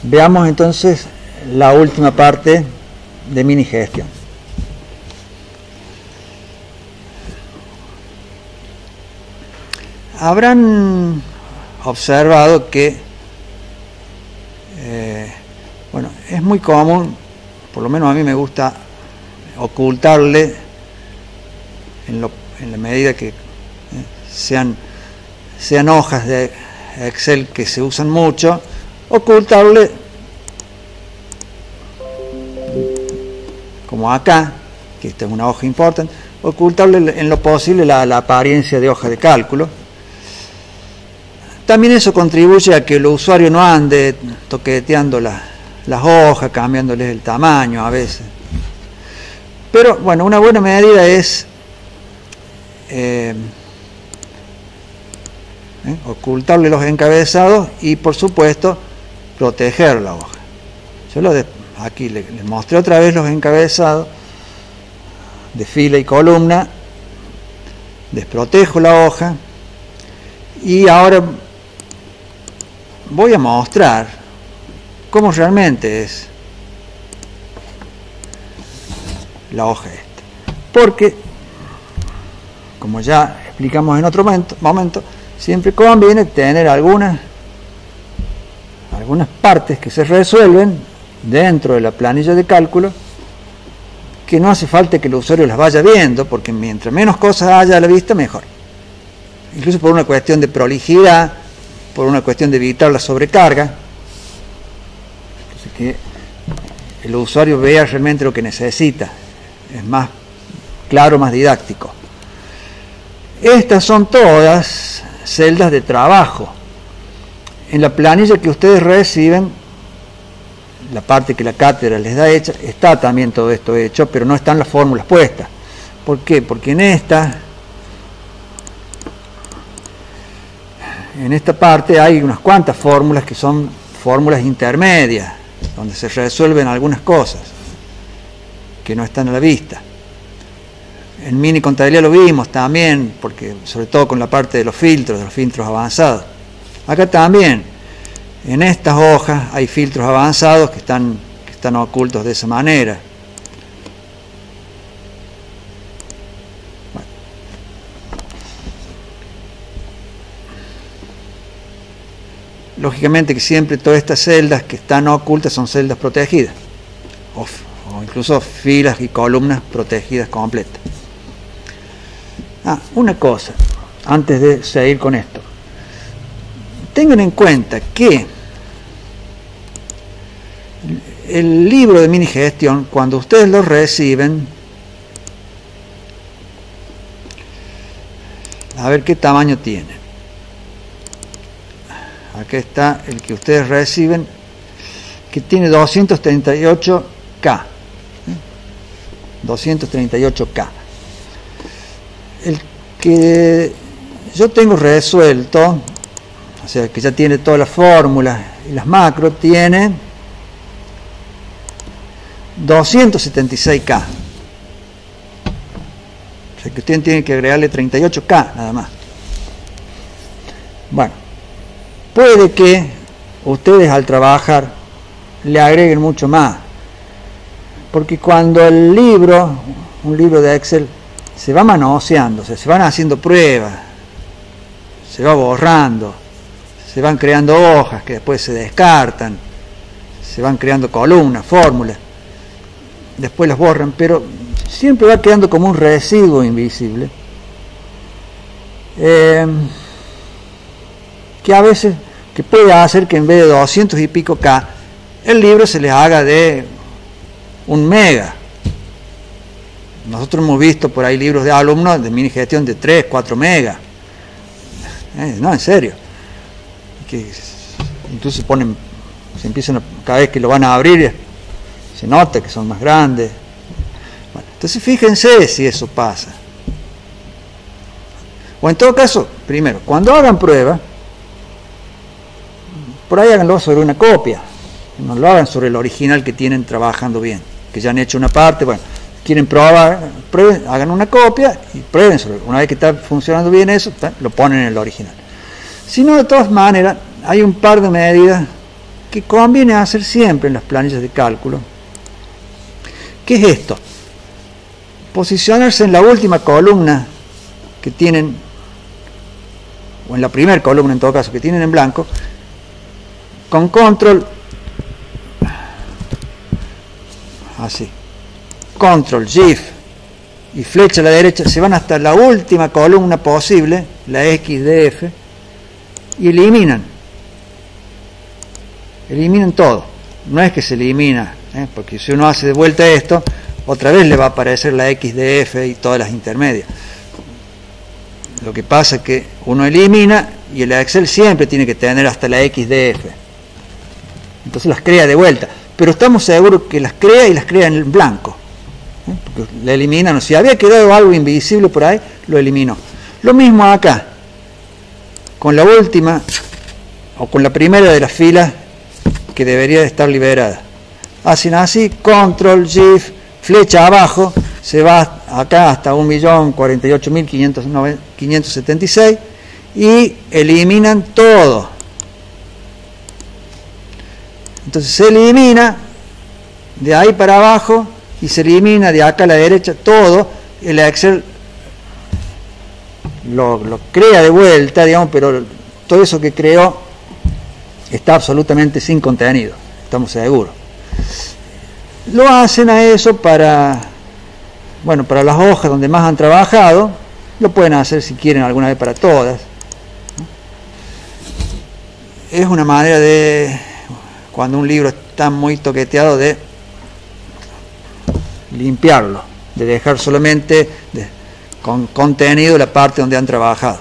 Veamos entonces la última parte de mini gestión. Habrán observado que bueno, es muy común, por lo menos a mí me gusta ocultarle en la medida que sean hojas de Excel que se usan mucho, ocultarle, como acá, que esta es una hoja importante, ocultarle en lo posible la apariencia de hoja de cálculo. También eso contribuye a que el usuario no ande toqueteando las hojas, cambiándoles el tamaño a veces. Pero bueno, una buena medida es ocultarle los encabezados y por supuesto proteger la hoja. Yo aquí les mostré otra vez los encabezados de fila y columna, desprotejo la hoja y ahora voy a mostrar cómo realmente es la hoja esta, porque como ya explicamos en otro momento, siempre conviene tener algunas partes que se resuelven dentro de la planilla de cálculo, que no hace falta que el usuario las vaya viendo, porque mientras menos cosas haya a la vista, mejor. Incluso por una cuestión de prolijidad, por una cuestión de evitar la sobrecarga, entonces que el usuario vea realmente lo que necesita, es más claro, más didáctico. Estas son todas celdas de trabajo. En la planilla que ustedes reciben, la parte que la cátedra les da hecha, está también todo esto hecho, pero no están las fórmulas puestas. ¿Por qué? Porque en esta parte hay unas cuantas fórmulas que son fórmulas intermedias, donde se resuelven algunas cosas que no están a la vista. En mini contabilidad lo vimos también, porque sobre todo con la parte de los filtros avanzados. Acá también, en estas hojas hay filtros avanzados que están ocultos de esa manera. Bueno. Lógicamente que siempre todas estas celdas que están ocultas son celdas protegidas, o incluso filas y columnas protegidas completas. Una cosa, antes de seguir con esto. Tengan en cuenta que el libro de mini gestión, cuando ustedes lo reciben, a ver qué tamaño tiene. Aquí está el que ustedes reciben, que tiene 238K. 238K. El que yo tengo resuelto, o sea, que ya tiene todas las fórmulas y las macros, tiene 276K. O sea, que ustedes tienen que agregarle 38K nada más. Bueno, puede que ustedes al trabajar le agreguen mucho más, porque cuando un libro de Excel se va manoseando, o sea, se van haciendo pruebas, se va borrando, se van creando hojas que después se descartan, se van creando columnas, fórmulas, después las borran, pero siempre va quedando como un residuo invisible, que a veces que puede hacer que en vez de 200 y pico K, el libro se les haga de 1 mega. Nosotros hemos visto por ahí libros de alumnos de mini gestión de 3, 4 megas. No, en serio. Que incluso se empiezan cada vez que lo van a abrir, se nota que son más grandes. Bueno, entonces fíjense si eso pasa. O en todo caso, primero, cuando hagan prueba, por ahí háganlo sobre una copia. No lo hagan sobre el original que tienen trabajando bien, que ya han hecho una parte. Bueno, quieren probar, prueben, hagan una copia y prueben sobre. Una vez que está funcionando bien eso, lo ponen en el original. Si no, de todas maneras, hay un par de medidas que conviene hacer siempre en las planillas de cálculo. ¿Qué es esto? Posicionarse en la última columna que tienen, o en la primera columna en todo caso, que tienen en blanco, con control, así, control, shift y flecha a la derecha, se van hasta la última columna posible, la XDF, y eliminan todo. No es que se elimina, porque si uno hace de vuelta esto, otra vez le va a aparecer la XDF y todas las intermedias. Lo que pasa es que uno elimina y el Excel siempre tiene que tener hasta la XDF. Entonces las crea de vuelta. Pero estamos seguros que las crea y las crea en blanco. Porque la eliminan. Si había quedado algo invisible por ahí, lo eliminó. Lo mismo acá. Con la última o con la primera de las filas que debería de estar liberada. Hacen así, control, shift, flecha abajo, se va acá hasta 1.048.576 y eliminan todo. Entonces se elimina de ahí para abajo y se elimina de acá a la derecha todo. El Excel lo crea de vuelta, digamos, pero todo eso que creó está absolutamente sin contenido, estamos seguros. Lo hacen a eso para las hojas donde más han trabajado. Lo pueden hacer si quieren alguna vez para todas. Es una manera de, cuando un libro está muy toqueteado, de limpiarlo, de dejar solamente con contenido la parte donde han trabajado.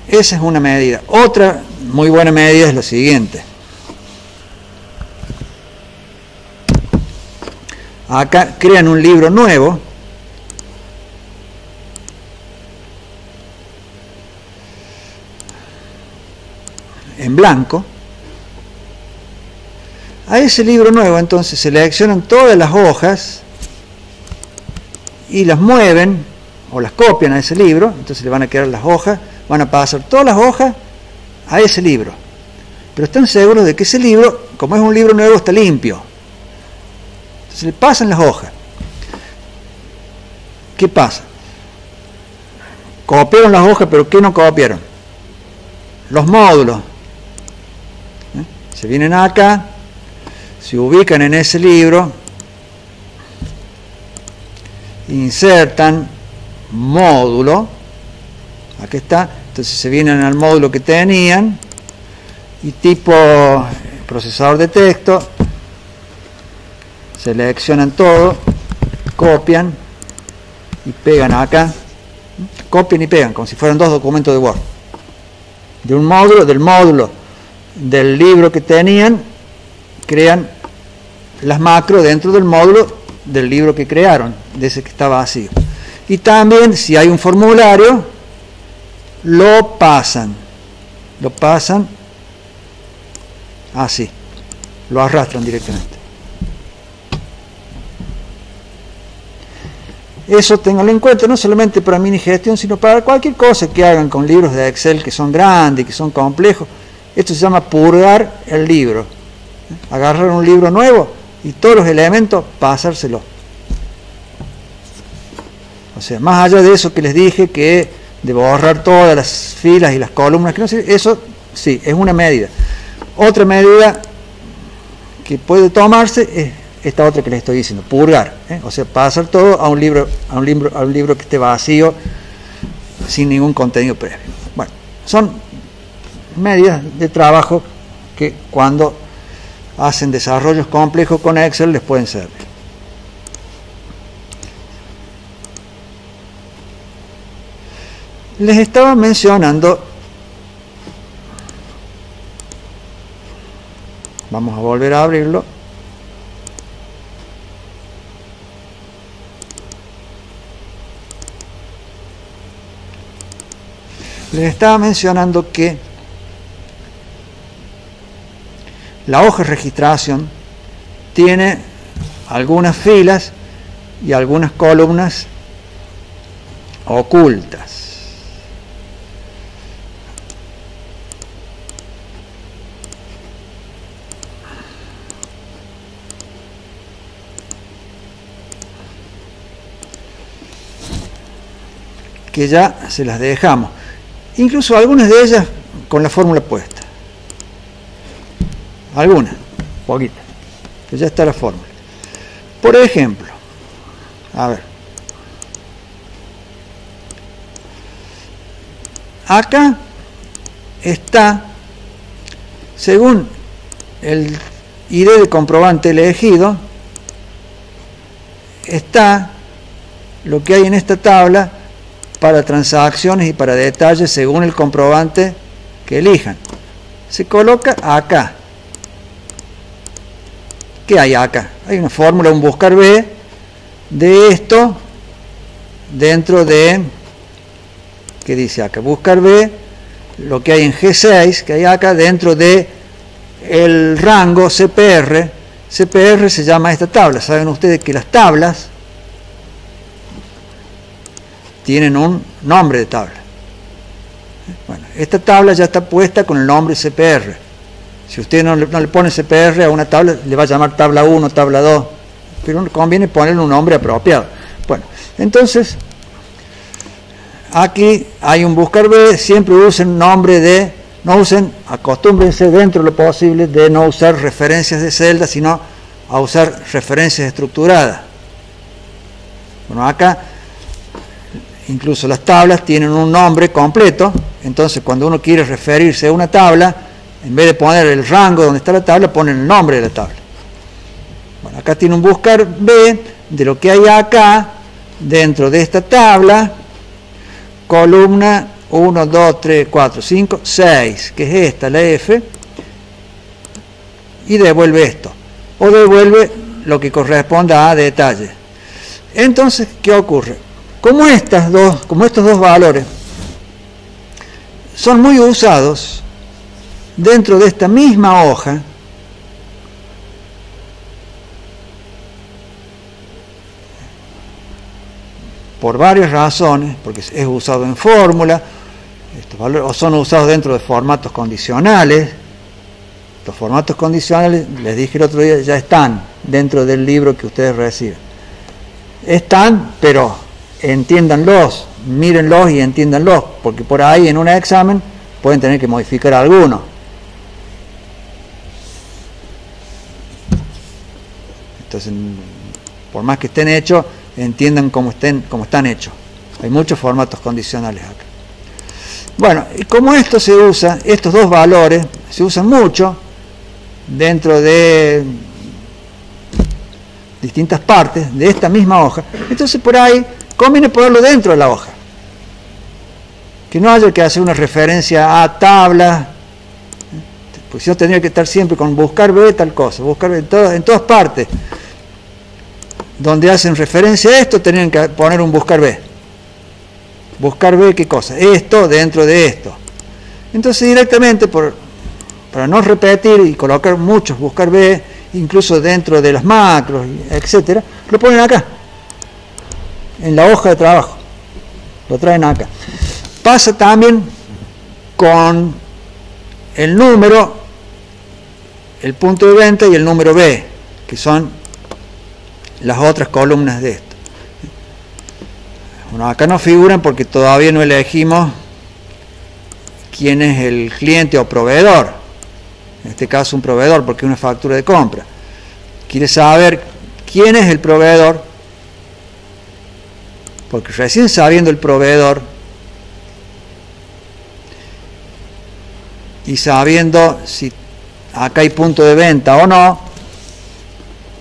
Esa es una medida. Otra muy buena medida es la siguiente. Acá crean un libro nuevo. En blanco. A ese libro nuevo entonces seleccionan todas las hojas y las mueven o las copian a ese libro. Entonces le van a quedar las hojas, van a pasar todas las hojas a ese libro. Pero están seguros de que ese libro, como es un libro nuevo, está limpio. Se le pasan las hojas. ¿Qué pasa? Copiaron las hojas, pero ¿qué no copiaron? Los módulos. Se vienen acá, se ubican en ese libro, insertan módulo, aquí está, entonces se vienen al módulo que tenían y tipo procesador de texto, seleccionan todo, copian y pegan acá, copian y pegan como si fueran dos documentos de Word, de un módulo, del libro que tenían, crean las macros dentro del módulo del libro que crearon, de ese que está vacío. Y también, si hay un formulario, lo pasan así, lo arrastran directamente. Eso ténganlo en cuenta, no solamente para mini gestión, sino para cualquier cosa que hagan con libros de Excel que son grandes, que son complejos. Esto se llama purgar el libro. Agarrar un libro nuevo y todos los elementos, pasárselo. O sea, más allá de eso que les dije, que de borrar todas las filas y las columnas, que no sé, eso sí, es una medida. Otra medida que puede tomarse es esta otra que les estoy diciendo, purgar, o sea, pasar todo a un libro que esté vacío, sin ningún contenido previo. Bueno, son medidas de trabajo que cuando hacen desarrollos complejos con Excel les pueden servir. Les estaba mencionando, vamos a volver a abrirlo, les estaba mencionando que la hoja de registración tiene algunas filas y algunas columnas ocultas. que ya se las dejamos. Incluso algunas de ellas con la fórmula puesta. Algunas, poquitas. Pero ya está la fórmula. Por ejemplo, a ver. Acá está, según el ID de comprobante elegido, está lo que hay en esta tabla para transacciones y para detalles según el comprobante que elijan. Se coloca acá. ¿Qué hay acá? Hay una fórmula, un buscar B de esto dentro de, ¿qué dice acá? Buscar B, lo que hay en G6, que hay acá dentro de el rango CPR. CPR se llama esta tabla. Saben ustedes que las tablas tienen un nombre de tabla. Bueno, esta tabla ya está puesta con el nombre CPR. Si usted no le pone CPR a una tabla, le va a llamar tabla 1, tabla 2, pero conviene ponerle un nombre apropiado. Bueno, entonces, aquí hay un buscar B, siempre usen nombre de, no usen, acostúmbrense dentro de lo posible de no usar referencias de celda, sino a usar referencias estructuradas. Bueno, acá, incluso las tablas tienen un nombre completo, entonces cuando uno quiere referirse a una tabla, en vez de poner el rango donde está la tabla, ponen el nombre de la tabla. Bueno, acá tiene un buscar B de lo que hay acá, dentro de esta tabla, columna 1, 2, 3, 4, 5, 6, que es esta, la F, y devuelve esto, o devuelve lo que corresponda a detalle. Entonces, ¿qué ocurre? Como estos dos valores son muy usados dentro de esta misma hoja, por varias razones, porque es usado en fórmula, estos valores, o son usados dentro de formatos condicionales. Los formatos condicionales, les dije el otro día, ya están dentro del libro que ustedes reciben. Están, pero entiéndanlos, mírenlos y entiéndanlos, porque por ahí en un examen pueden tener que modificar alguno. Entonces, por más que estén hechos, entiendan cómo están hechos. Hay muchos formatos condicionales acá. Bueno, y como esto se usa, estos dos valores se usan mucho dentro de distintas partes de esta misma hoja, entonces por ahí conviene ponerlo dentro de la hoja. Que no haya que hacer una referencia a tablas, pues yo tendría que estar siempre con buscar B tal cosa, buscar B en todas partes donde hacen referencia a esto, tenían que poner un buscar B. Buscar B, ¿qué cosa? Esto dentro de esto. Entonces directamente, para no repetir y colocar muchos buscar B, incluso dentro de las macros, etcétera, lo ponen acá, en la hoja de trabajo. Lo traen acá. Pasa también con el número, el punto de venta y el número B, que son las otras columnas de esto. Bueno, acá no figuran porque todavía no elegimos quién es el cliente o proveedor. En este caso un proveedor, porque es una factura de compra. Quiere saber quién es el proveedor, porque recién sabiendo el proveedor y sabiendo si acá hay punto de venta o no,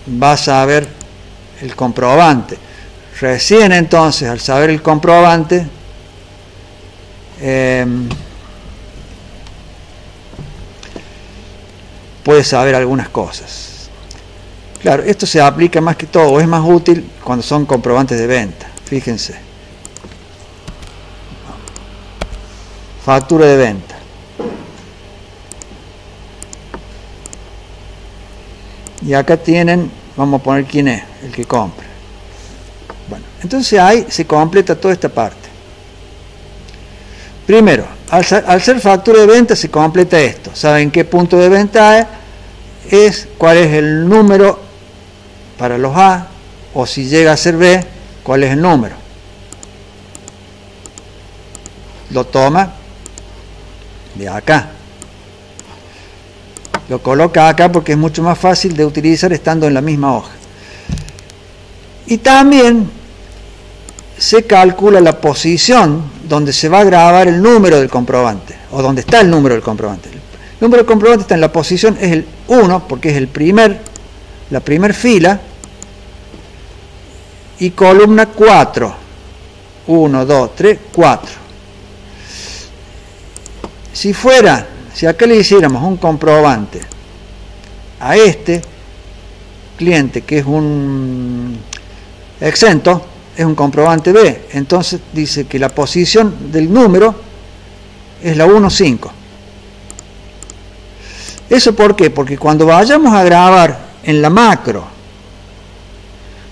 vas a ver el comprobante. Recién entonces, al saber el comprobante, puedes saber algunas cosas. Claro, esto se aplica más que todo, o es más útil cuando son comprobantes de venta. Fíjense. Factura de venta. Y acá tienen, vamos a poner quién es el que compra. Bueno, entonces ahí se completa toda esta parte. Primero, al ser factura de venta se completa esto. ¿Saben qué punto de venta es? ¿Cuál es el número para los A? O si llega a ser B, ¿cuál es el número? lo toma de acá. Lo coloca acá porque es mucho más fácil de utilizar estando en la misma hoja. Y también se calcula la posición donde se va a grabar el número del comprobante, o donde está el número del comprobante. El número del comprobante está en la posición, es el 1, porque es la primer fila, y columna 4. 1, 2, 3, 4. Si acá le hiciéramos un comprobante a este cliente, que es un exento, es un comprobante B, entonces dice que la posición del número es la 1, 5. ¿Eso por qué? Porque cuando vayamos a grabar en la macro,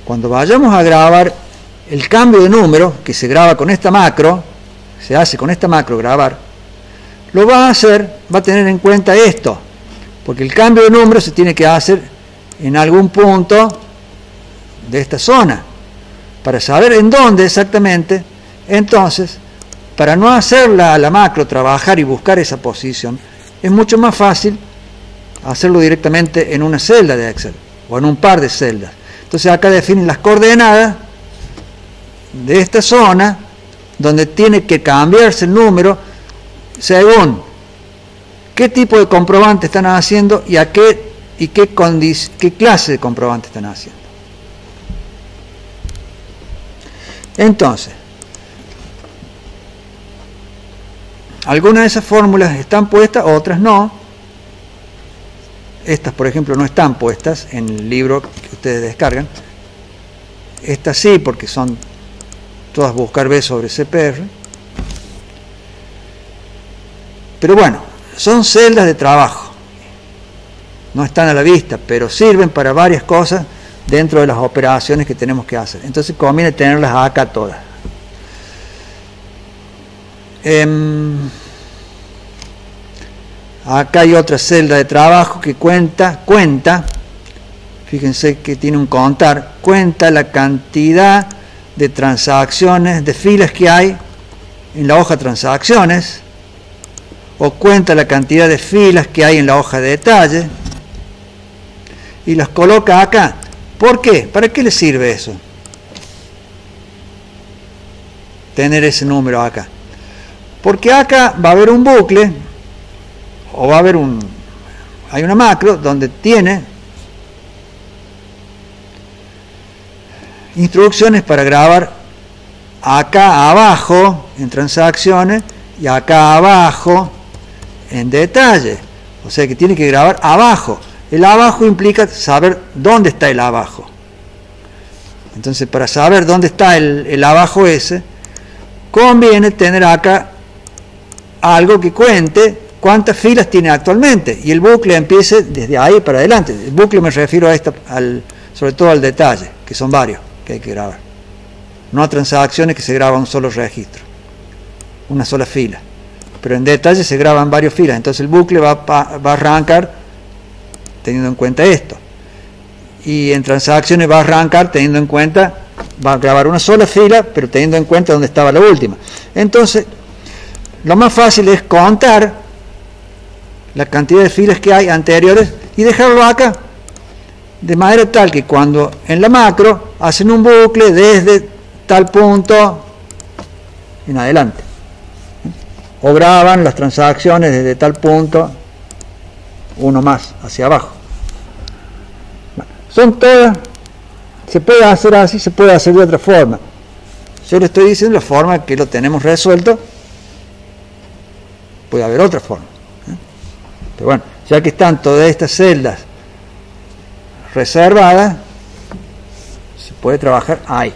cuando vayamos a grabar el cambio de número, que se graba con esta macro, se hace con esta macro grabar, lo va a tener en cuenta esto, porque el cambio de número se tiene que hacer en algún punto de esta zona, para saber en dónde exactamente. Entonces, para no hacer la macro trabajar y buscar esa posición, es mucho más fácil hacerlo directamente en una celda de Excel, o en un par de celdas. Entonces acá definen las coordenadas de esta zona, donde tiene que cambiarse el número según qué tipo de comprobante están haciendo y qué clase de comprobante están haciendo. Entonces, algunas de esas fórmulas están puestas, otras no. Estas, por ejemplo, no están puestas en el libro que ustedes descargan. Estas sí, porque son todas buscar B sobre CPR. Pero bueno, son celdas de trabajo. No están a la vista, pero sirven para varias cosas dentro de las operaciones que tenemos que hacer. Entonces conviene tenerlas acá todas. Acá hay otra celda de trabajo que cuenta, fíjense que tiene un contar, cuenta la cantidad de transacciones, de filas que hay en la hoja transacciones, o cuenta la cantidad de filas que hay en la hoja de detalle, y las coloca acá. ¿Por qué? ¿Para qué le sirve eso? Tener ese número acá. Porque acá va a haber un bucle, o va a haber hay una macro donde tiene instrucciones para grabar acá abajo en transacciones y acá abajo en detalle. O sea que tiene que grabar abajo. El abajo implica saber dónde está el abajo. Entonces, para saber dónde está el abajo ese, conviene tener acá algo que cuente cuántas filas tiene actualmente, y el bucle empiece desde ahí para adelante. El bucle me refiero a sobre todo al detalle, que son varios que hay que grabar. No a transacciones que se graba un solo registro, una sola fila. Pero en detalle se graban varias filas, entonces el bucle va a arrancar teniendo en cuenta esto. Y en transacciones va a arrancar teniendo en cuenta, va a grabar una sola fila, pero teniendo en cuenta dónde estaba la última. Entonces, lo más fácil es contar la cantidad de filas que hay anteriores y dejarlo acá, de manera tal que cuando en la macro hacen un bucle desde tal punto en adelante, o graban las transacciones desde tal punto uno más hacia abajo. Bueno, son todas, se puede hacer así, se puede hacer de otra forma. Yo le estoy diciendo la forma que lo tenemos resuelto. Puede haber otra forma, pero bueno, ya que están todas estas celdas reservadas, se puede trabajar ahí.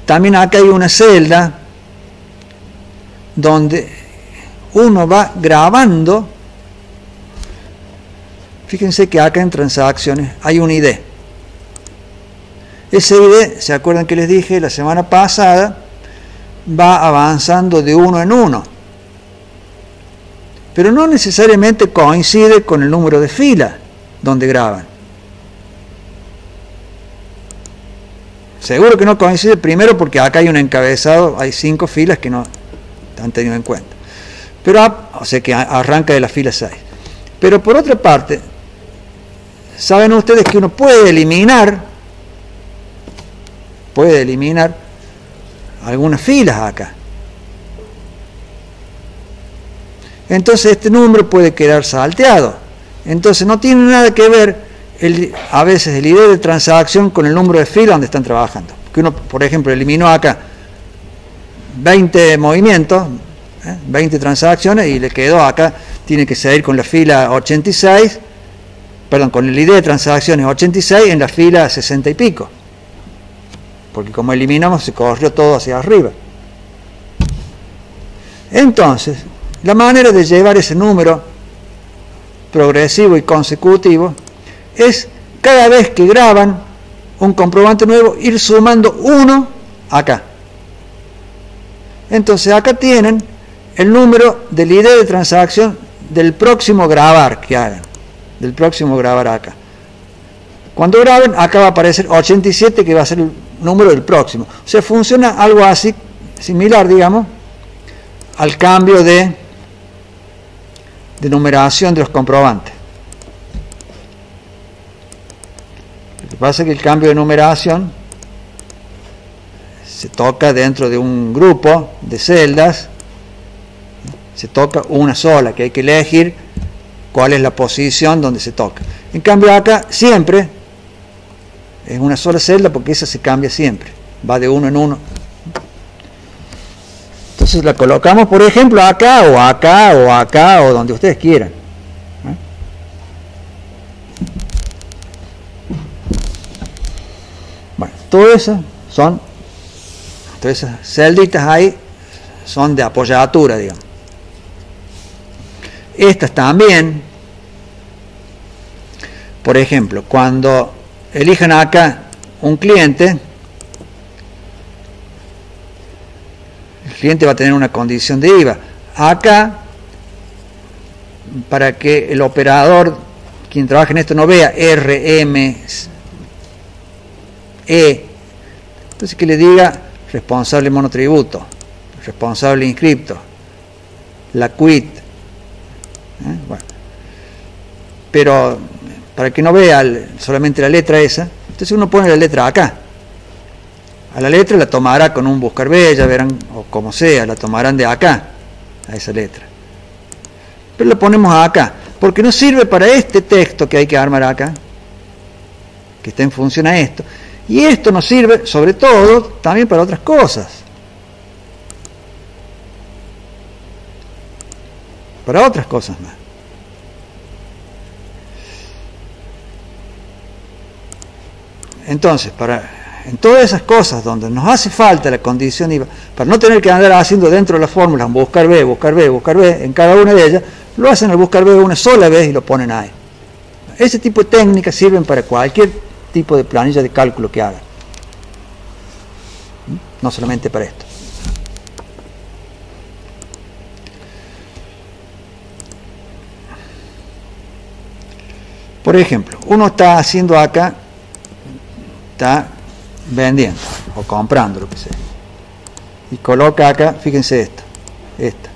También acá hay una celda donde uno va grabando. Fíjense que acá en transacciones hay un ID. Ese ID, ¿se acuerdan que les dije la semana pasada? Va avanzando de uno en uno, pero no necesariamente coincide con el número de fila donde graban. Seguro que no coincide, primero porque acá hay un encabezado, hay 5 filas que no han tenido en cuenta. Pero, o sea que arranca de la fila 6. Pero por otra parte, saben ustedes que uno puede eliminar algunas filas acá. Entonces este número puede quedar salteado. Entonces no tiene nada que ver a veces el ID de transacción con el número de filas donde están trabajando. Que uno, por ejemplo, eliminó acá 20 movimientos, 20 transacciones, y le quedó acá, tiene que seguir con la fila 86, perdón, con el ID de transacciones 86 en la fila 60 y pico. Porque como eliminamos, se corrió todo hacia arriba. Entonces, la manera de llevar ese número progresivo y consecutivo es, cada vez que graban un comprobante nuevo, ir sumando 1 acá. Entonces acá tienen el número del ID de transacción del próximo grabar que hagan, del próximo grabar acá. Cuando graben, acá va a aparecer 87, que va a ser el número del próximo. O sea, funciona algo así, similar, digamos, al cambio de numeración de los comprobantes. Lo que pasa es que el cambio de numeración se toca dentro de un grupo de celdas, se toca una sola, que hay que elegir cuál es la posición donde se toca. En cambio acá siempre es una sola celda, porque esa se cambia siempre, va de uno en uno. Entonces la colocamos, por ejemplo, acá o acá o acá o donde ustedes quieran. Bueno, todas esas celditas ahí son de apoyatura, digamos. Estas también, por ejemplo, cuando elijan acá un cliente, el cliente va a tener una condición de IVA. Acá, para que el operador, quien trabaja en esto, no vea RM, entonces que le diga responsable monotributo, responsable inscripto, la quit. Bueno. Pero para que no vea solamente la letra esa, entonces uno pone la letra acá. A la letra la tomará con un buscar B, ya verán, o como sea, la tomarán de acá, a esa letra. Pero la ponemos acá, porque nos sirve para este texto que hay que armar acá, que está en función a esto. Y esto nos sirve, sobre todo, también para otras cosas. Para otras cosas más. Entonces, en todas esas cosas donde nos hace falta la condición IVA, para no tener que andar haciendo dentro de las fórmulas buscar B, buscar B, buscar B, en cada una de ellas, lo hacen al buscar B una sola vez y lo ponen ahí. Ese tipo de técnicas sirven para cualquier tipo de planilla de cálculo que hagan. No solamente para esto. Por ejemplo, uno está haciendo acá, está vendiendo o comprando, lo que sea, y coloca acá, fíjense esta,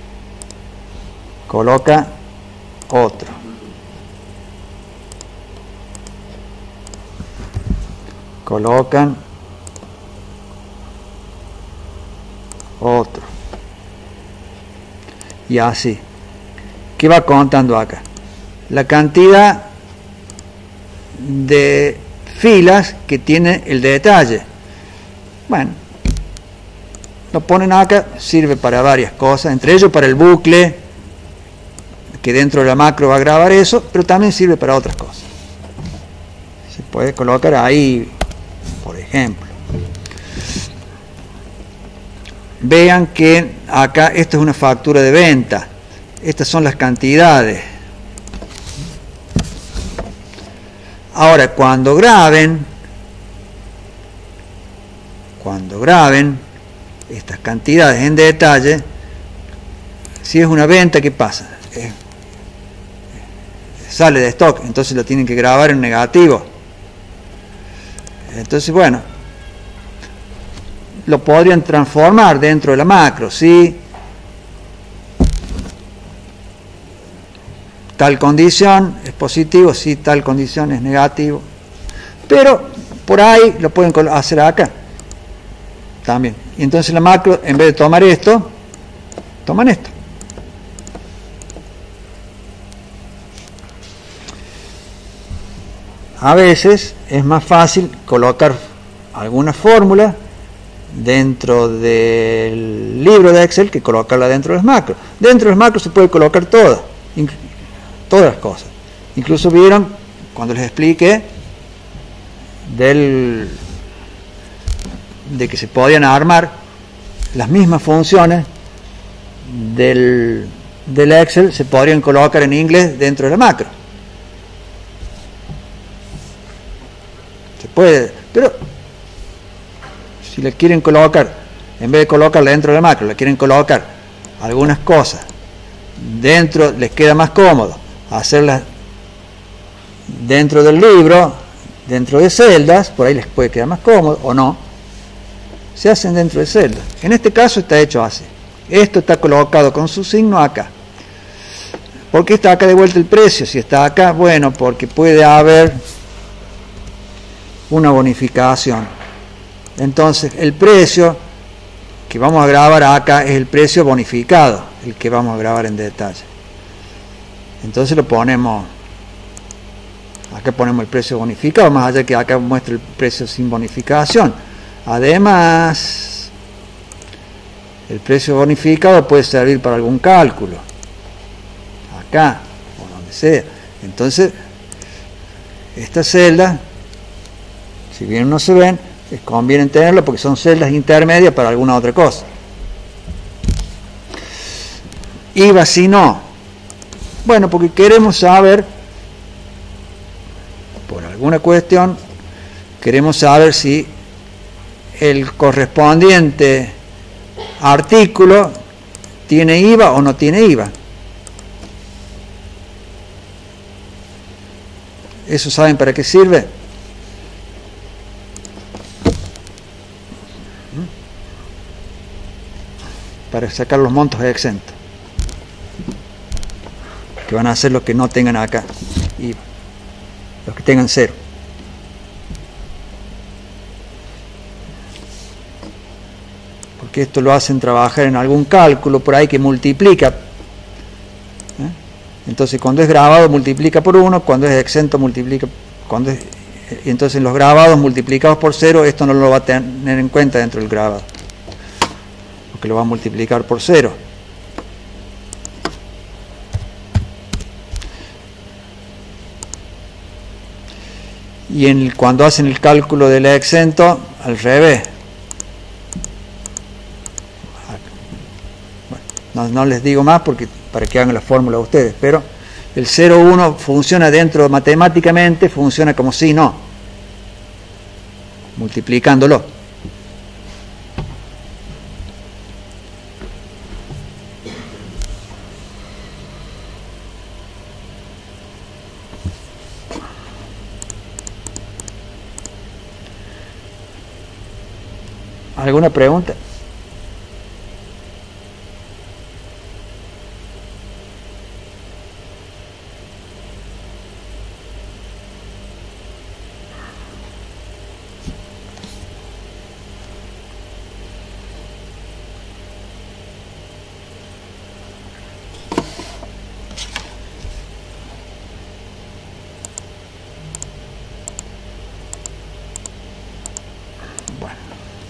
coloca otro, colocan otro, y así. ¿Qué va contando acá? La cantidad de filas que tiene el detalle. Bueno, lo ponen acá, sirve para varias cosas, entre ellos para el bucle, que dentro de la macro va a grabar eso, pero también sirve para otras cosas. Se puede colocar ahí, por ejemplo. Vean que acá esto es una factura de venta, estas son las cantidades. Ahora, cuando graben estas cantidades en detalle, si es una venta, ¿qué pasa? Sale de stock, entonces lo tienen que grabar en negativo. Entonces, bueno, lo podrían transformar dentro de la macro, ¿sí? Tal condición es positivo, si tal condición es negativo. Pero por ahí lo pueden hacer acá también. Y entonces la macro, en vez de tomar esto, toman esto. A veces es más fácil colocar alguna fórmula dentro del libro de Excel que colocarla dentro de las macros. Dentro de las macros se puede colocar todas las cosas. Incluso vieron cuando les expliqué de que se podían armar las mismas funciones del Excel, se podrían colocar en inglés dentro de la macro. Se puede, pero si le quieren colocar, en vez de colocarla dentro de la macro, le quieren colocar algunas cosas dentro, les queda más cómodo hacerlas dentro del libro, dentro de celdas, por ahí les puede quedar más cómodo, o no, se hacen dentro de celdas. En este caso está hecho así. Esto está colocado con su signo acá. ¿Por qué está acá de vuelta el precio? Si está acá, bueno, porque puede haber una bonificación. Entonces, el precio que vamos a grabar acá es el precio bonificado, el que vamos a grabar en detalle. Entonces lo ponemos, acá ponemos el precio bonificado, más allá que acá muestra el precio sin bonificación. Además, el precio bonificado puede servir para algún cálculo, acá o donde sea. Entonces, estas celdas, si bien no se ven, les conviene tenerlo porque son celdas intermedias para alguna otra cosa. IVA si no. Bueno, porque queremos saber, por alguna cuestión, queremos saber si el correspondiente artículo tiene IVA o no tiene IVA. ¿Eso saben para qué sirve? Para sacar los montos exentos, que van a ser los que no tengan acá, y los que tengan cero. Porque esto lo hacen trabajar en algún cálculo por ahí que multiplica. Entonces cuando es grabado multiplica por 1, cuando es exento multiplica, y entonces los grabados multiplicados por 0, esto no lo va a tener en cuenta dentro del grabado, porque lo va a multiplicar por 0. Y cuando hacen el cálculo del exento, al revés. Bueno, no les digo más porque para que hagan la fórmula ustedes, pero el 0,1 funciona dentro matemáticamente, funciona como si no, multiplicándolo. ¿Alguna pregunta?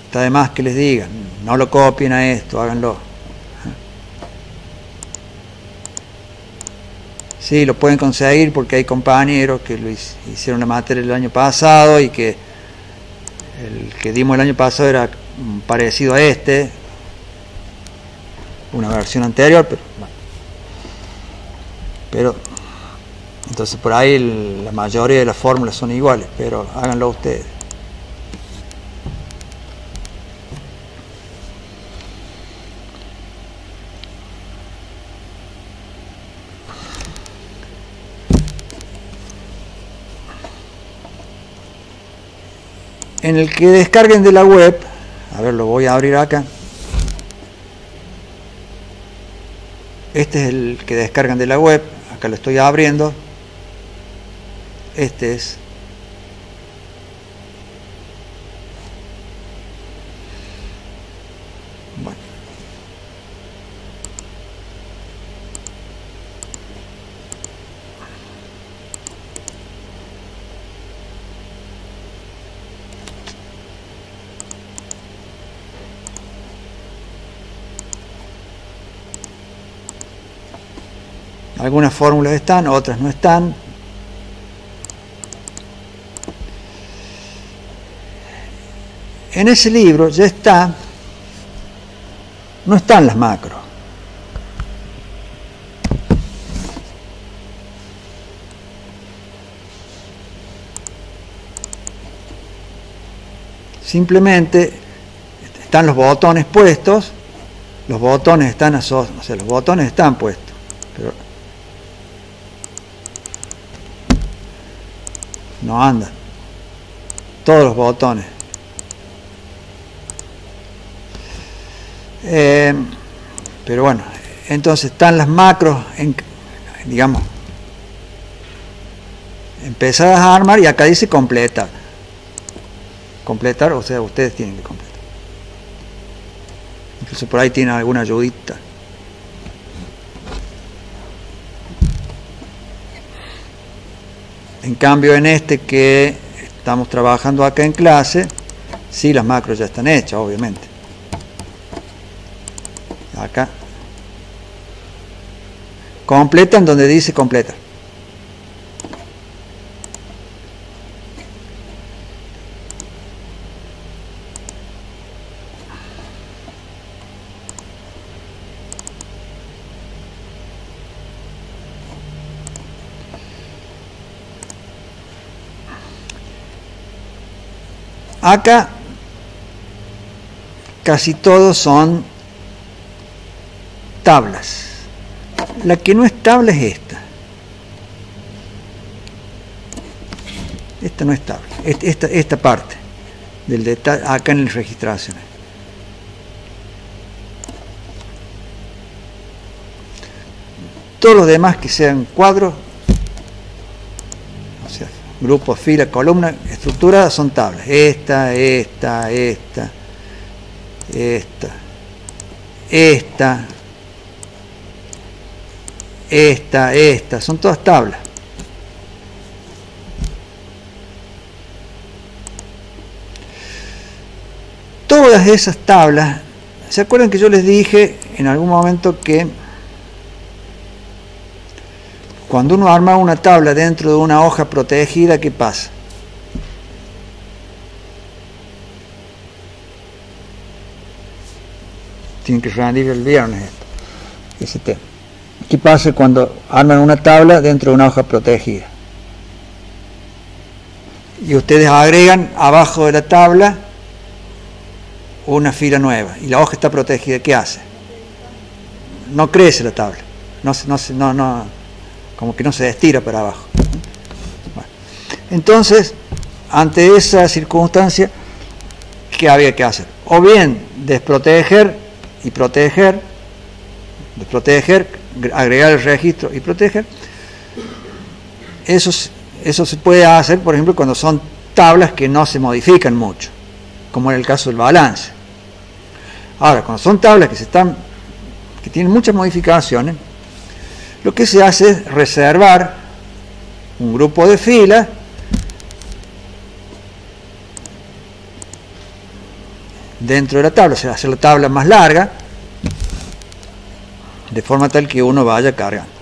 Está de más que les digan, no lo copien a esto, háganlo. Sí, lo pueden conseguir porque hay compañeros que lo hicieron la materia el año pasado y que el que dimos el año pasado era parecido a este, una versión anterior, pero bueno. Pero entonces por ahí la mayoría de las fórmulas son iguales, pero háganlo ustedes. En el que descarguen de la web, A ver, lo voy a abrir acá. Este es el que descargan de la web. Acá lo estoy abriendo. Este es. Bueno. Algunas fórmulas están, otras no están. En ese libro ya está, no están las macros. Simplemente están los botones puestos, los botones están asociados, o sea, los botones están puestos, pero no andan todos los botones. Pero bueno, entonces están las macros, digamos, empezadas a armar, y acá dice completar. Completar, o sea, ustedes tienen que completar. Incluso por ahí tienen alguna ayudita. En cambio, en este que estamos trabajando acá en clase, sí, las macros ya están hechas, obviamente. Acá completan donde dice completar. Acá casi todos son tablas. La que no es tabla es esta. Esta no es tabla. Esta parte del detalle acá en las registraciones. Todos los demás que sean cuadros, o sea, grupos, filas, columnas estructuradas, son tablas. Esta, son todas tablas. Todas esas tablas, ¿se acuerdan que yo les dije en algún momento que cuando uno arma una tabla dentro de una hoja protegida, qué pasa? Tienen que rendir el viernes ese tema. ¿Qué pasa cuando arman una tabla dentro de una hoja protegida? Y ustedes agregan abajo de la tabla una fila nueva y la hoja está protegida. ¿Qué hace? No crece la tabla. No, como que no se estira para abajo. Bueno, entonces, ante esa circunstancia, ¿qué había que hacer? O bien desproteger y proteger, desproteger, agregar el registro y proteger. Eso se puede hacer, por ejemplo, cuando son tablas que no se modifican mucho, como en el caso del balance. Ahora, cuando son tablas que tienen muchas modificaciones, lo que se hace es reservar un grupo de filas dentro de la tabla, o sea, hacer la tabla más larga, de forma tal que uno vaya cargando.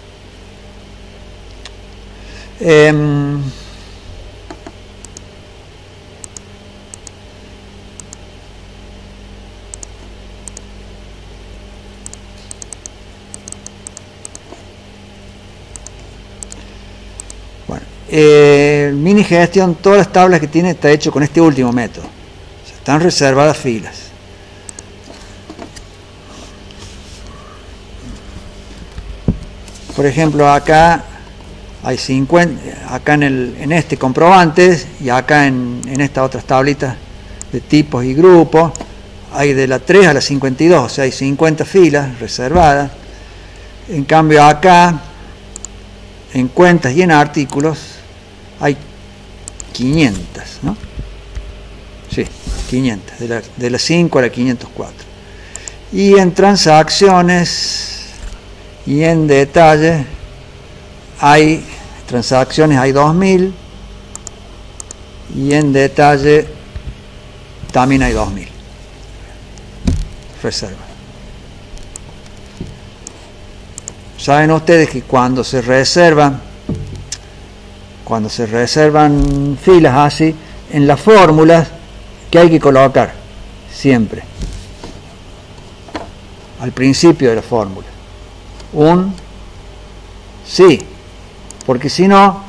Bueno, mini gestión, todas las tablas que tiene está hecho con este último método. O sea, están reservadas filas. Por ejemplo, acá hay 50, acá en este comprobantes, y acá en estas otras tablitas de tipos y grupos hay de la 3 a la 52, o sea, hay 50 filas reservadas. En cambio acá, en cuentas y en artículos, hay 500, ¿no? Sí, 500, de la 5 a la 504. Y en transacciones y en detalle, hay transacciones, hay 2000, y en detalle también hay 2000. Reserva. Saben ustedes que cuando se reservan filas así, en las fórmulas que hay que colocar siempre al principio de la fórmula un sí, porque si no,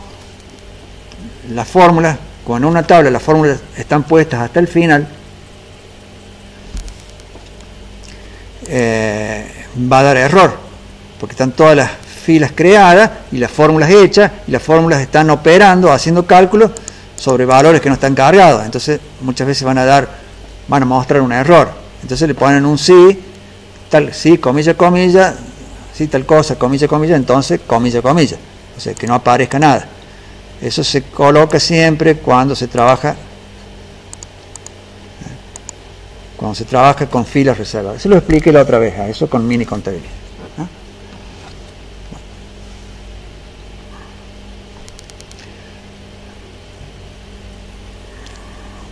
las fórmulas, cuando en una tabla las fórmulas están puestas hasta el final, va a dar error, porque están todas las filas creadas y las fórmulas hechas, y las fórmulas están operando, haciendo cálculos sobre valores que no están cargados. Entonces muchas veces van a mostrar un error. Entonces le ponen un sí, tal, sí, comilla, comilla, sí, tal cosa, comilla, comilla, entonces comilla, comilla, o sea, que no aparezca nada. Eso se coloca siempre cuando se trabaja con filas reservadas. Se lo expliqué la otra vez, a eso con mini contabilidad, ¿no?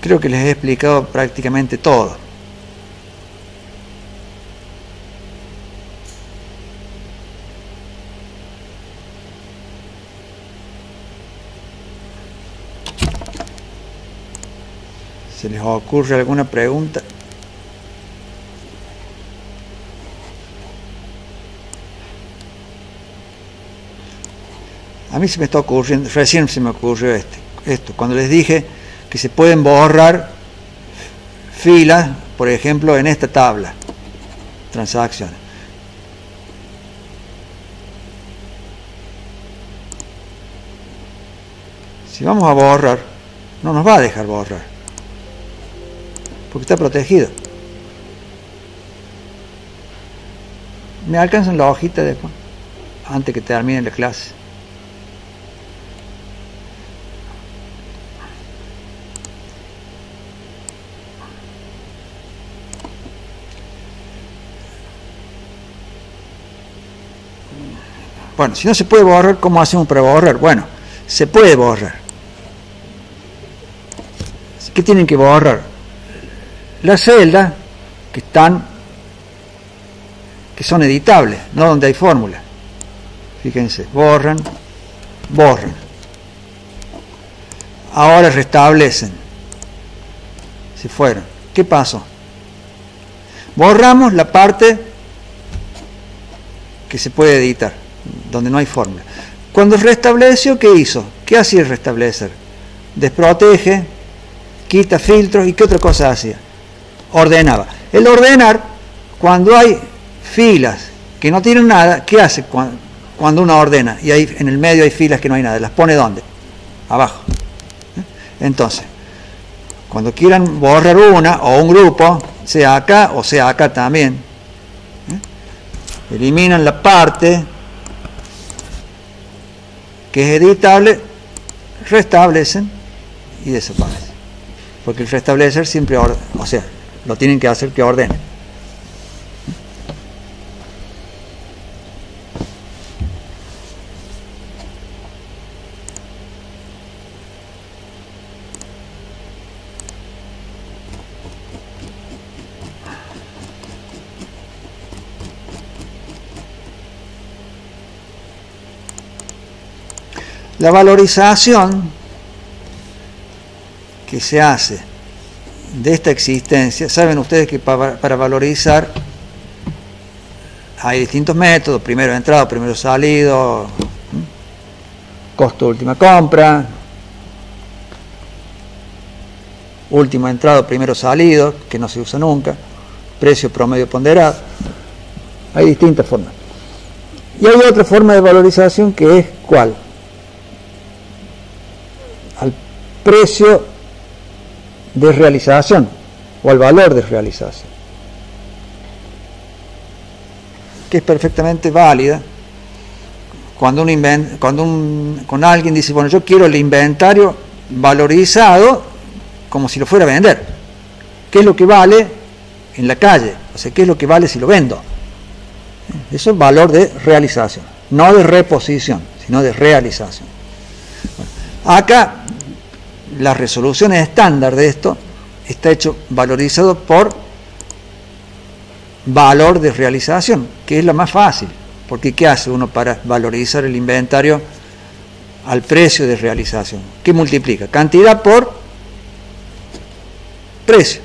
Creo que les he explicado prácticamente todo. ¿Se les ocurre alguna pregunta? A mí se me está ocurriendo, recién se me ocurrió esto, cuando les dije que se pueden borrar filas, por ejemplo, en esta tabla, transacciones. Si vamos a borrar, no nos va a dejar borrar, porque está protegido. ¿Me alcanzan la hojita después? Antes que termine la clase. Bueno, si no se puede borrar, ¿cómo hacemos para borrar? Bueno, se puede borrar. ¿Qué tienen que borrar? Las celdas que son editables, no donde hay fórmula. Fíjense, borran. Ahora restablecen. Se fueron. ¿Qué pasó? Borramos la parte que se puede editar, donde no hay fórmula. Cuando restableció, ¿qué hizo? ¿Qué hacía el restablecer? Desprotege, quita filtros, ¿y qué otra cosa hacía? Ordenaba. El ordenar, cuando hay filas que no tienen nada, ¿qué hace cuando uno ordena? Y ahí en el medio hay filas que no hay nada, ¿las pone dónde? Abajo. Entonces, cuando quieran borrar una o un grupo, sea acá o sea acá también, eliminan la parte que es editable, restablecen y desaparece. Porque el restablecer siempre lo tienen que hacer que ordene. La valorización que se hace de esta existencia, saben ustedes que para valorizar hay distintos métodos: primero entrado, primero salido, costo de última compra, último entrado, primero salido, que no se usa nunca, precio promedio ponderado. Hay distintas formas. Y hay otra forma de valorización que es ¿cuál? Al precio de realización o al valor de realización. que es perfectamente válida cuando alguien dice, bueno, yo quiero el inventario valorizado como si lo fuera a vender. ¿Qué es lo que vale en la calle? O sea, ¿qué es lo que vale si lo vendo? Eso es valor de realización, no de reposición, sino de realización. Bueno, acá la resolución estándar de esto está hecho valorizado por valor de realización, que es la más fácil, porque ¿qué hace uno para valorizar el inventario al precio de realización? ¿Qué multiplica? Cantidad por precio.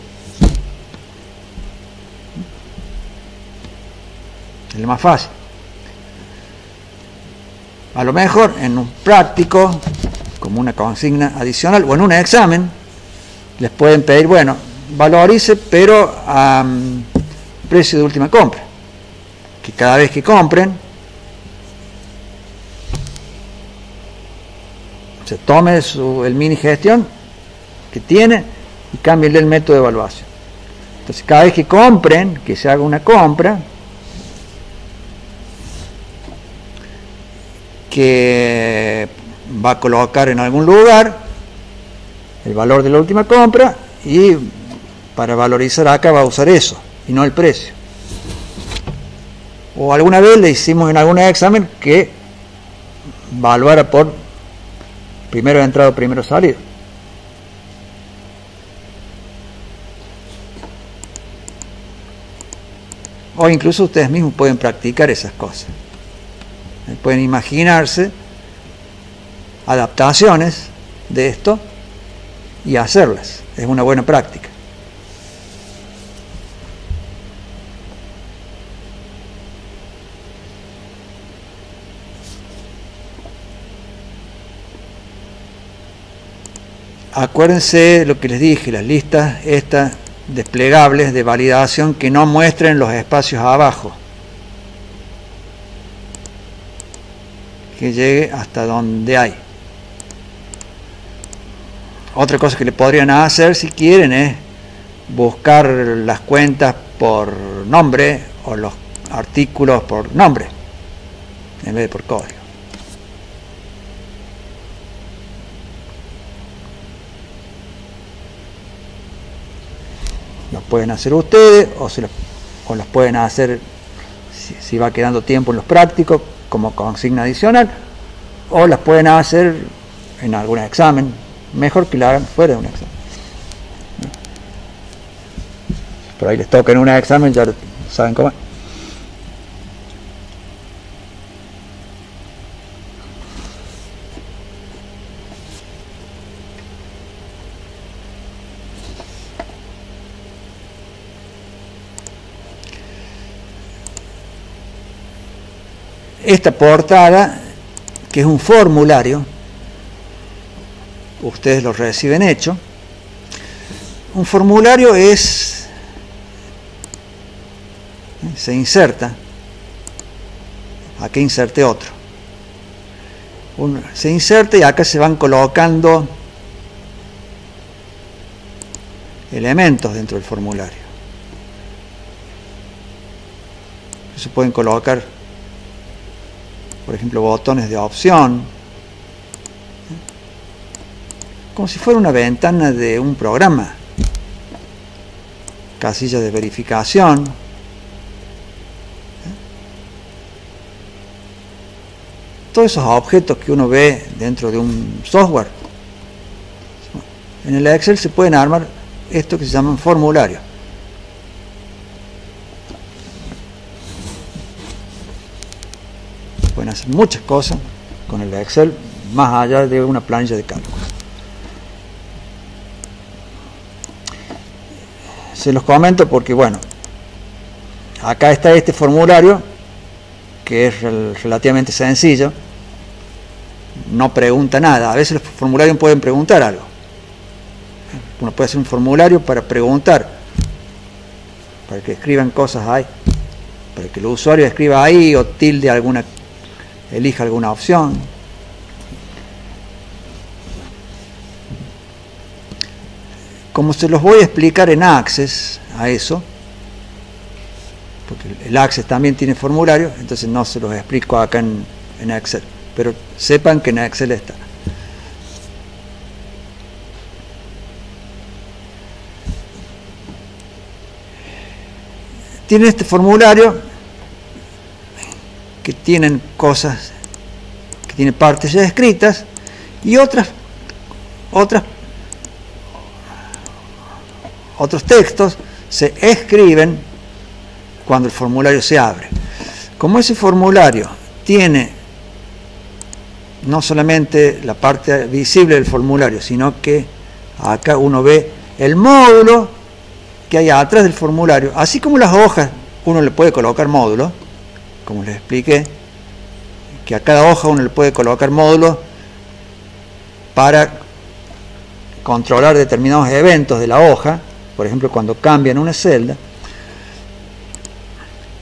Es lo más fácil. A lo mejor en un práctico, como una consigna adicional, o en un examen, les pueden pedir, bueno, valorice, pero a precio de última compra. Que cada vez que compren, se tome el mini gestión que tiene y cámbienle el método de evaluación. Entonces, cada vez que compren, que se haga una compra, que va a colocar en algún lugar el valor de la última compra y para valorizar acá va a usar eso y no el precio. O alguna vez le hicimos en algún examen que valuara por primero entrado, primero salido. O incluso ustedes mismos pueden practicar esas cosas. Pueden imaginarse adaptaciones de esto y hacerlas. Es una buena práctica. Acuérdense lo que les dije, las listas estas desplegables de validación que no muestren los espacios abajo, que llegue hasta donde hay. Otra cosa que le podrían hacer si quieren es buscar las cuentas por nombre o los artículos por nombre en vez de por código. Los pueden hacer ustedes o los pueden hacer si va quedando tiempo en los prácticos como consigna adicional, o las pueden hacer en algún examen. Mejor que la hagan fuera de un examen. Por ahí les toca en un examen, ya saben cómo es. Esta portada, que es un formulario, ustedes lo reciben hecho. Un formulario se inserta, aquí inserte otro, se inserta y acá se van colocando elementos dentro del formulario. Se pueden colocar, por ejemplo, botones de opción, como si fuera una ventana de un programa, casillas de verificación, todos esos objetos que uno ve dentro de un software. En el Excel se pueden armar esto que se llaman formularios. Pueden hacer muchas cosas con el Excel más allá de una planilla de cálculo. Se los comento porque, bueno, acá está este formulario que es relativamente sencillo, no pregunta nada. A veces los formularios pueden preguntar algo. Uno puede hacer un formulario para preguntar, para que escriban cosas ahí, para que el usuario escriba ahí o tilde elija alguna opción. Como se los voy a explicar en Access a eso, porque que el Access también tiene formulario, entonces no se los explico acá en Excel, pero sepan que en Excel está. Tiene este formulario que tienen cosas, que tiene partes ya escritas y otros textos se escriben cuando el formulario se abre. Como ese formulario tiene no solamente la parte visible del formulario, sino que acá uno ve el módulo que hay atrás del formulario, así como las hojas uno le puede colocar módulos, como les expliqué, que a cada hoja uno le puede colocar módulos para controlar determinados eventos de la hoja, por ejemplo cuando cambian una celda.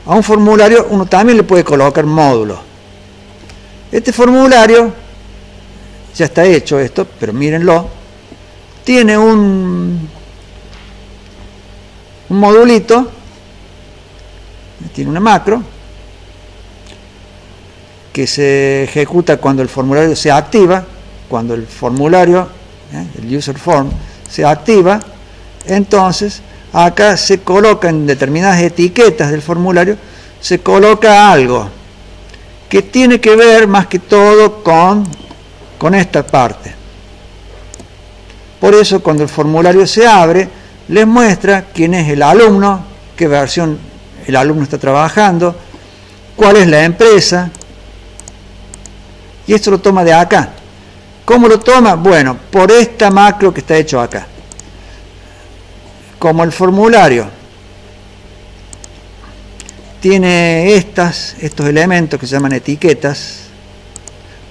A un formulario uno también le puede colocar módulos. Este formulario ya está hecho esto, pero mírenlo, tiene un modulito, tiene una macro que se ejecuta cuando el formulario se activa, cuando el formulario, el user form, se activa. Entonces acá se colocan determinadas etiquetas del formulario, se coloca algo que tiene que ver más que todo con esta parte. Por eso cuando el formulario se abre, les muestra quién es el alumno, qué versión el alumno está trabajando, cuál es la empresa, y esto lo toma de acá. ¿Cómo lo toma? Bueno, por esta macro que está hecho acá. Como el formulario tiene estos elementos que se llaman etiquetas,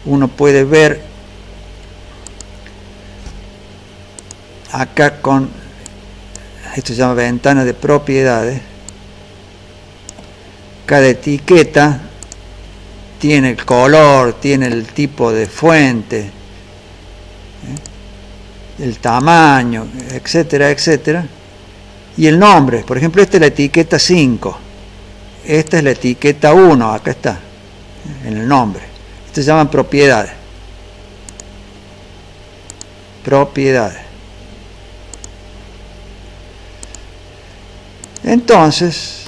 uno puede ver acá con, esto se llama ventana de propiedades, cada etiqueta tiene el color, tiene el tipo de fuente, el tamaño, etcétera, etcétera, y el nombre. Por ejemplo, esta es la etiqueta 5, esta es la etiqueta 1, acá está, en el nombre. Estas se llaman propiedades. Propiedades. Entonces,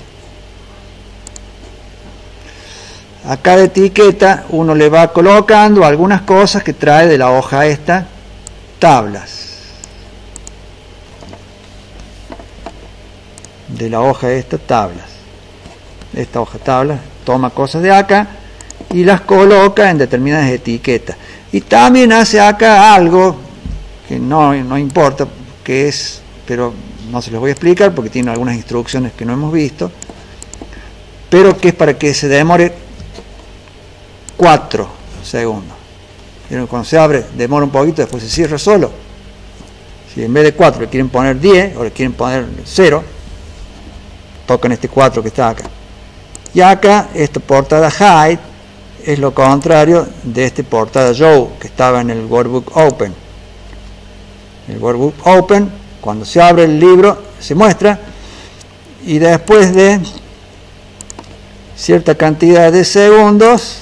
a cada etiqueta uno le va colocando algunas cosas que trae de la hoja esta, tablas. De la hoja esta, tablas. Esta hoja tablas toma cosas de acá y las coloca en determinadas etiquetas. Y también hace acá algo que no importa qué es, pero no se los voy a explicar porque tiene algunas instrucciones que no hemos visto, pero que es para que se demore 4 segundos. Cuando se abre demora un poquito, después se cierra solo. Si en vez de 4 le quieren poner 10 o le quieren poner 0, tocan este 4 que está acá. Y acá esta portada hide es lo contrario de este portada show que estaba en el workbook open. El workbook open, cuando se abre el libro, se muestra y después de cierta cantidad de segundos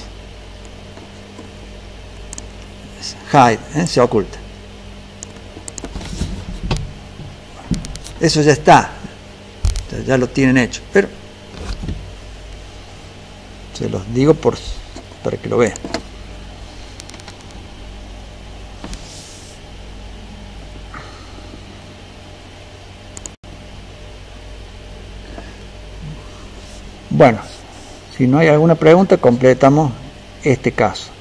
hide, se oculta. Eso ya está, ya lo tienen hecho, pero se los digo para que lo vean. Bueno, si no hay alguna pregunta, completamos este caso.